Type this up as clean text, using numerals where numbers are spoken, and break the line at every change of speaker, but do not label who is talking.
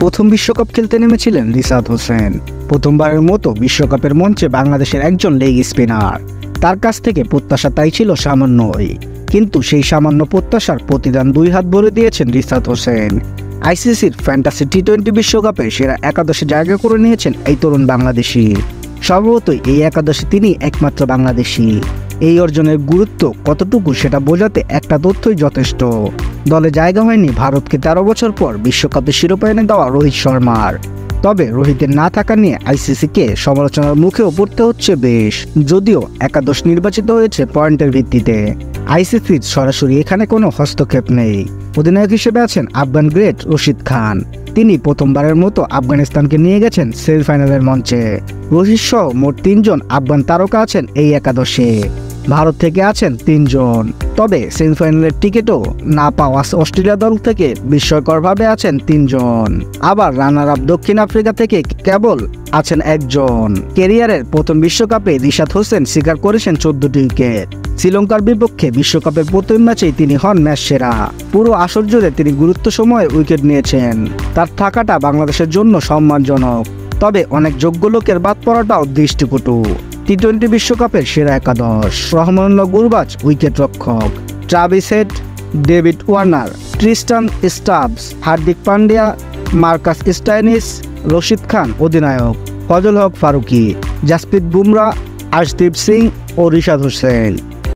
প্রথম বিশ্বকাপ খেলতে নেমেছিলেন রিশাদ হোসেন। প্রথমবারের মতো বিশ্বকাপের মঞ্চে বাংলাদেশের একজন লেগ স্পিনার। তার কাছ থেকে প্রত্যাশা তাই ছিল সামান্যই, কিন্তু সেই সামান্য প্রত্যাশার প্রতিদান 2 হাত ভরে দিয়েছেন রিশাদ হোসেন। আইসিসির ফ্যান্টাসি টি-20 বিশ্বকাপে সেরা একাদশে জায়গা করে নিয়েছেন এই তরুণ বাংলাদেশি। স্বভাবতই এই একাদশে তিনি একমাত্র বাংলাদেশি। এই অর্জনের গুরুত্ব কতটুকু সেটা বোঝাতে একটা তথ্যই যথেষ্ট। দলে জায়গা হয়নি ভারতকে 13 বছর পর বিশ্বকাপে শিরোপা এনে দেওয়া রোহিত শর্মার। তবে রোহিতের না থাকা নিয়ে আইসিসিকে সমালোচনার মুখেও পড়তে হচ্ছে বেশ। যদিও একাদশ নির্বাচিত হয়েছে পয়েন্টের ভিত্তিতে, আইসিসির সরাসরি এখানে কোনো হস্তক্ষেপ নেই। অধিনায়ক হিসেবে আছেন আফগান গ্রেট রশিদ খান। তিনি প্রথমবারের মতো আফগানিস্তানকে নিয়ে গেছেন সেমিফাইনালের মঞ্চে। রশিদ সহ মোট 3 জন আফগান তারকা আছেন এই একাদশে। ভারত থেকে আছেন 3 জন। তবে সেমিফাইনালের টিকিটও না পাওয়া অস্ট্রেলিয়া দল থেকে বিস্ময়করভাবে আছেন 3 জন। আবার রানার আপ দক্ষিণ আফ্রিকা থেকে কেবল আছেন 1 জন। ক্যারিয়ারের প্রথম বিশ্বকাপে রিশাদ হোসেন শিকার করেছেন 14টি উইকেট। শ্রীলঙ্কার বিপক্ষে বিশ্বকাপের প্রথম ম্যাচেই তিনি হন ম্যাচ সেরা। পুরো আসর জুড়ে তিনি গুরুত্ব সময়ে উইকেট নিয়েছেন। তার থাকাটা বাংলাদেশের জন্য সম্মানজনক। তবে অনেক যোগ্য লোকের বাদ পড়াটাও দৃষ্টিকটু। টি-20 বিশ্বকাপের সেরা একাদশ: রহমানুল্লাহ গুরবাজ উইকেট রক্ষক, Travis Head, David Warner, Tristan Stubbs, Hardik Pandya, Marcus Stoinis, Rashid Khan অধিনায়ক, ফজল হক ফারুকী, জাসপ্রীত বুমরা, আর্শদীপ সিং ও রিশাদ হোসেন।